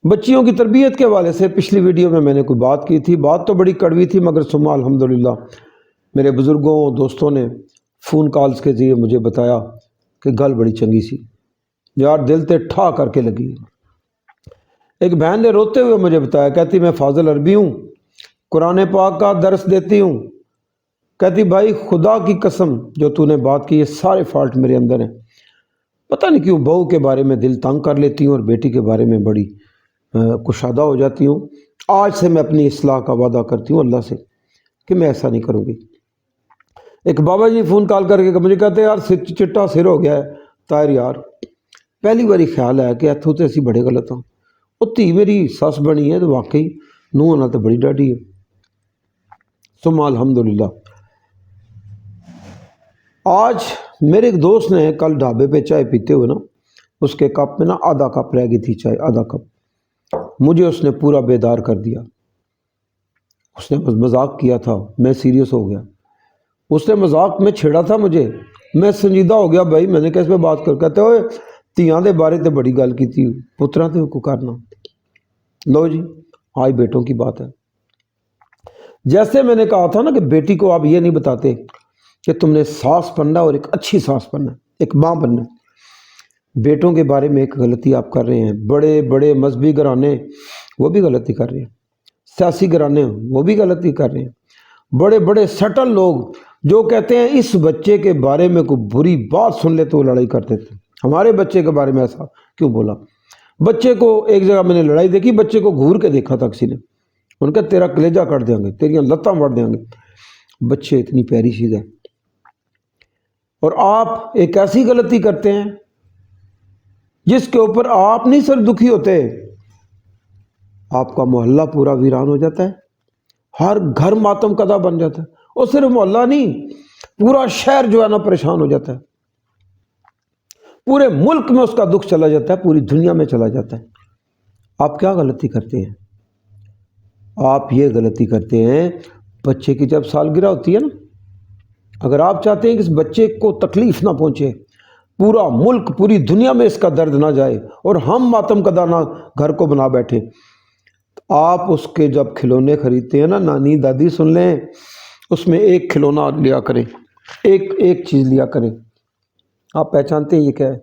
بچیوں کی تربیت کے حوالے سے پچھلی ویڈیو میں نے کوئی بات کی تھی، بات تو بڑی کڑوی تھی، مگر ثم الحمدللہ میرے بزرگوں دوستوں نے فون کالز کے ذریعے مجھے بتایا کہ گل بڑی چنگی سی یار، دل تے ٹھا کر کے لگی۔ ایک بہن نے روتے ہوئے مجھے بتایا، کہتی میں فاضل عربی ہوں، قرآن پاک کا درس دیتی ہوں، کہتی بھائی خدا کی قسم جو تو نے بات کی، یہ سارے فالٹ میرے اندر ہیں، پتہ نہیں کیوں بہو کے بارے میں دل تنگ کر لیتی ہوں اور بیٹی کے بارے میں بڑی کشادہ ہو جاتی ہوں۔ آج سے میں اپنی اصلاح کا وعدہ کرتی ہوں اللہ سے کہ میں ایسا نہیں کروں گی۔ ایک بابا جی فون کال کر کے مجھے کہتے ہیں یار چٹا سر ہو گیا ہے طاہر یار، پہلی باری خیال ہے کہ اتھو تے اسی بڑے غلط ہوں، وہ تھی میری ساس بنی ہے تو واقعی نوح ہونا تو بڑی ڈاڈی ہے۔ ثم الحمدللہ آج میرے ایک دوست نے کل ڈھابے پہ چائے پیتے ہوئے نا، اس کے کپ میں نا آدھا کپ رہ گئی تھی چائے، آدھا کپ، مجھے اس نے پورا بیدار کر دیا۔ اس نے مذاق کیا تھا، میں سیریس ہو گیا۔ اس نے مذاق میں چھیڑا تھا مجھے، میں سنجیدہ ہو گیا۔ بھائی میں نے کیسے پہ بات کر، کہتے ہوئے تیاں دے بارے تے بڑی گل کی تھی، پتراں تے کو کرنا۔ لو جی آج بیٹوں کی بات ہے۔ جیسے میں نے کہا تھا نا کہ بیٹی کو آپ یہ نہیں بتاتے کہ تم نے ساس بننا اور ایک اچھی ساس بننا، ایک ماں بننا، بیٹوں کے بارے میں ایک غلطی آپ کر رہے ہیں۔ بڑے بڑے مذہبی گھرانے وہ بھی غلطی کر رہے ہیں، سیاسی گھرانے وہ بھی غلطی کر رہے ہیں، بڑے بڑے سٹل لوگ جو کہتے ہیں اس بچے کے بارے میں کوئی بری بات سن لے تو وہ لڑائی کرتے تھے، ہمارے بچے کے بارے میں ایسا کیوں بولا۔ بچے کو ایک جگہ میں نے لڑائی دیکھی، بچے کو گھور کے دیکھا تھا کسی نے، ان کا تیرا کلیجہ کاٹ دیں گے، تیریاں لتاں وڑ دیں گے۔ بچے اتنی پیاری چیز ہے، اور آپ ایک ایسی غلطی کرتے ہیں جس کے اوپر آپ نہیں صرف دکھی ہوتے، آپ کا محلہ پورا ویران ہو جاتا ہے، ہر گھر ماتم کدہ بن جاتا ہے، اور صرف محلہ نہیں، پورا شہر جو ہے نا پریشان ہو جاتا ہے، پورے ملک میں اس کا دکھ چلا جاتا ہے، پوری دنیا میں چلا جاتا ہے۔ آپ کیا غلطی کرتے ہیں؟ آپ یہ غلطی کرتے ہیں، بچے کی جب سالگرہ ہوتی ہے نا، اگر آپ چاہتے ہیں کہ اس بچے کو تکلیف نہ پہنچے، پورا ملک پوری دنیا میں اس کا درد نہ جائے اور ہم ماتم کدہ نہ گھر کو بنا بیٹھے، تو آپ اس کے جب کھلونے خریدتے ہیں نا، نانی دادی سن لیں، اس میں ایک کھلونا لیا کریں، ایک چیز لیا کریں، آپ پہچانتے ہیں یہ کیا ہے،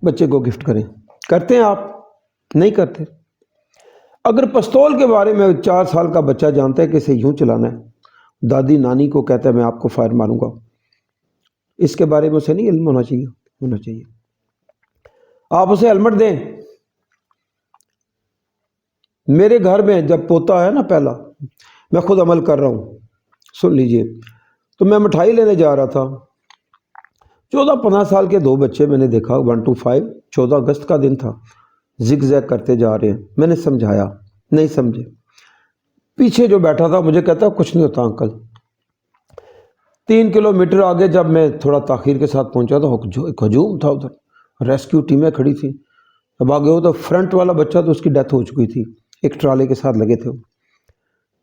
بچے کو گفٹ کریں۔ کرتے ہیں آپ؟ نہیں کرتے۔ اگر پستول کے بارے میں 4 سال کا بچہ جانتا ہے کہ اسے یوں چلانا ہے، دادی نانی کو کہتا ہے میں آپ کو فائر ماروں گا، اس کے بارے میں اسے نہیں علم ہونا چاہیے۔ آپ اسے ہیلمٹ دیں۔ میرے گھر میں جب پوتا ہے نا پہلا، میں خود عمل کر رہا ہوں، سن لیجئے، تو میں مٹھائی لینے جا رہا تھا، 14-15 سال کے 2 بچے میں نے دیکھا، 1 to 5، 14 اگست کا دن تھا، زگ زیگ کرتے جا رہے ہیں، میں نے سمجھایا، نہیں سمجھے، پیچھے جو بیٹھا تھا مجھے کہتا کچھ نہیں ہوتا انکل۔ 3 کلومیٹر آگے جب میں تھوڑا تاخیر کے ساتھ پہنچا تو ایک ہجوم تھا، ادھر ریسکیو ٹیمیں کھڑی تھیں، اب آگے ہو تو فرنٹ والا بچہ تو اس کی ڈیتھ ہو چکی تھی، ایک ٹرالے کے ساتھ لگے تھے۔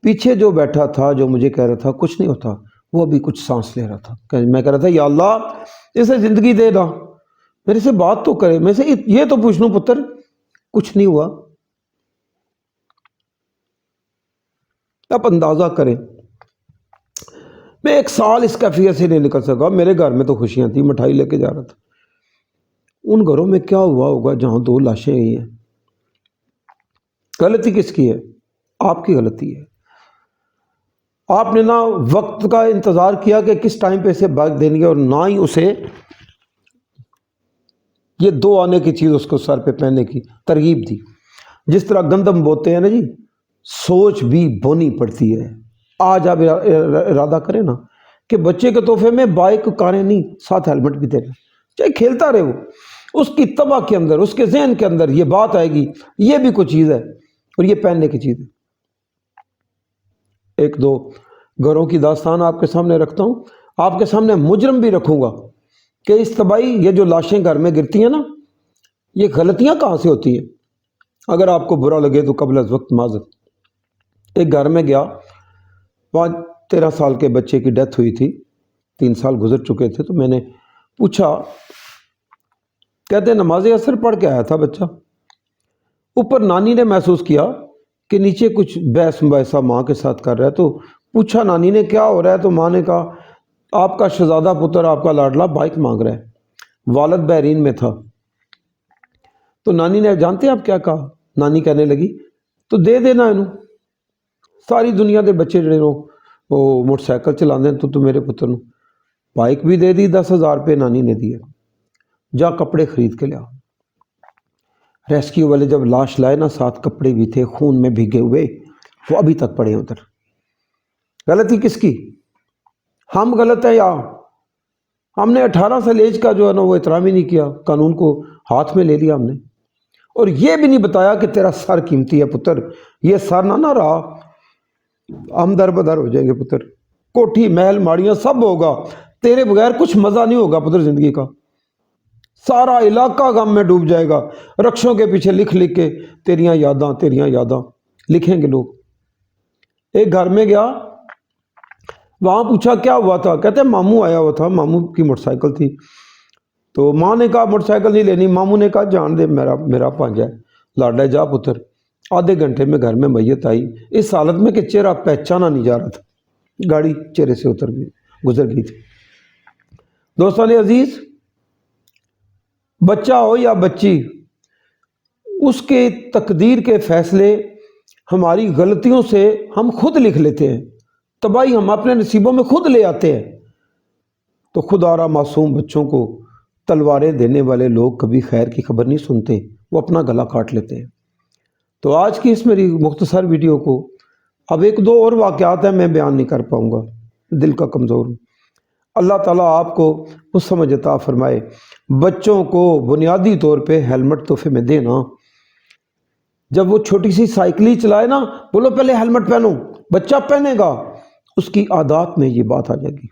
پیچھے جو بیٹھا تھا جو مجھے کہہ رہا تھا کچھ نہیں ہوتا، وہ ابھی کچھ سانس لے رہا تھا، میں کہہ رہا تھا یا اللہ اسے زندگی دے دا، میرے سے بات تو کرے، میں سے یہ تو پوچھ لوں پتر کچھ نہیں ہوا۔ آپ اندازہ کریں، میں 1 سال اس کیفیت سے نہیں نکل سکا، میرے گھر میں تو خوشیاں تھیں، مٹھائی لے کے جا رہا تھا، ان گھروں میں کیا ہوا ہوگا جہاں 2 لاشیں گئی ہیں؟ غلطی کس کی ہے؟ آپ کی غلطی ہے۔ آپ نے نہ وقت کا انتظار کیا کہ کس ٹائم پہ اسے بائک دینی ہے، اور نہ ہی اسے یہ 2 آنے کی چیز اس کو سر پہ پہننے کی ترغیب دی۔ جس طرح گندم بوتے ہیں نا جی، سوچ بھی بونی پڑتی ہے۔ آج آپ ارادہ کریں نا کہ بچے کے تحفے میں بائک کاریں نہیں، ساتھ ہیلمٹ بھی دے دیں، چاہے کھیلتا رہے، وہ اس کی طبع کے اندر، اس کے ذہن کے اندر یہ بات آئے گی، یہ بھی کوئی چیز ہے اور یہ پہننے کی چیز ہے۔ 1-2 گھروں کی داستان آپ کے سامنے رکھتا ہوں، آپ کے سامنے مجرم بھی رکھوں گا کہ اس طبعی یہ جو لاشیں گھر میں گرتی ہیں نا، یہ غلطیاں کہاں سے ہوتی ہیں۔ اگر آپ کو برا لگے تو قبل از وقت معذرت۔ ایک گھر میں گیا، 13 سال کے بچے کی ڈیتھ ہوئی تھی، 3 سال گزر چکے تھے، تو میں نے پوچھا، کہتے ہیں نماز عصر پڑھ کے آیا تھا بچہ، اوپر نانی نے محسوس کیا کہ نیچے کچھ بحث مباحثہ ماں کے ساتھ کر رہا ہے، تو پوچھا نانی نے کیا ہو رہا ہے، تو ماں نے کہا آپ کا شہزادہ پتر، آپ کا لاڈلا بائک مانگ رہا ہے، والد بحرین میں تھا۔ تو نانی نے جانتے آپ کیا کہا؟ نانی کہنے لگی تو دے دینا انہوں، ساری دنیا دے بچے جڑے وہ موٹر سائیکل چلا دیں تو میرے پتر نو بائک بھی دے دی، 10,000 روپے نانی نے دیے، جا کپڑے خرید کے لیا۔ ریسکیو والے جب لاش لائے نا، ساتھ کپڑے بھی تھے خون میں بھیگے ہوئے، وہ ابھی تک پڑے ہیں ادھر۔ غلطی کس کی؟ ہم غلط ہیں یا ہم نے 18 سال ایج کا جو ہے نا وہ احترام ہی نہیں کیا، قانون کو ہاتھ میں لے لیا ہم نے، اور یہ بھی نہیں بتایا کہ تیرا سر قیمتی ہے پتر، یہ سر نہ رہا ہم در بدر ہو جائیں گے پتر، کوٹھی محل ماڑیاں سب ہوگا، تیرے بغیر کچھ مزہ نہیں ہوگا پتر زندگی کا، سارا علاقہ غم میں ڈوب جائے گا، رکشوں کے پیچھے لکھ لکھ کے تیریاں یاداں لکھیں گے لوگ۔ ایک گھر میں گیا، وہاں پوچھا کیا ہوا تھا، کہتے ہیں ماموں آیا ہوا تھا، ماموں کی موٹر سائیکل تھی، تو ماں نے کہا موٹر سائیکل نہیں لینی، ماموں نے کہا جان دے میرا پانجا ہے، لاڈا جا پتر۔ آدھے گھنٹے میں گھر میں میت آئی، اس حالت میں کہ چہرہ پہچانا نہیں جا رہا تھا، گاڑی چہرے سے گزر گئی تھی۔ دوستان عزیز، بچہ ہو یا بچی، اس کے تقدیر کے فیصلے ہماری غلطیوں سے ہم خود لکھ لیتے ہیں، تباہی ہم اپنے نصیبوں میں خود لے آتے ہیں۔ تو خدا را معصوم بچوں کو تلواریں دینے والے لوگ کبھی خیر کی خبر نہیں سنتے، وہ اپنا گلا کاٹ لیتے ہیں۔ تو آج کی اس میری مختصر ویڈیو کو اب ایک دو اور واقعات ہیں، میں بیان نہیں کر پاؤں گا، دل کا کمزور ہوں۔ اللہ تعالیٰ آپ کو وہ سمجھ عطا فرمائے۔ بچوں کو بنیادی طور پہ ہیلمٹ تحفے میں دینا، جب وہ چھوٹی سی سائیکل ہی چلائے نا، بولو پہلے ہیلمٹ پہنو، بچہ پہنے گا، اس کی عادات میں یہ بات آ جائے گی۔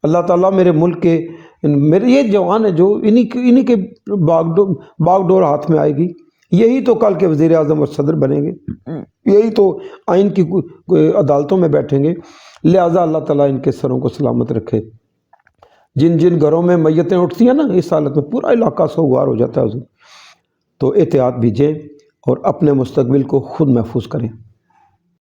اللہ تعالیٰ میرے ملک کے میرے یہ جوان ہے جو انہی کے باغ ڈور ہاتھ میں آئے گی، یہی تو کل کے وزیر اعظم اور صدر بنیں گے، یہی تو آئین کی عدالتوں میں بیٹھیں گے، لہٰذا اللہ تعالیٰ ان کے سروں کو سلامت رکھے۔ جن جن گھروں میں میتیں اٹھتی ہیں نا، اس حالت میں پورا علاقہ سوگوار ہو جاتا ہے حضور، تو احتیاط بھیجیں اور اپنے مستقبل کو خود محفوظ کریں۔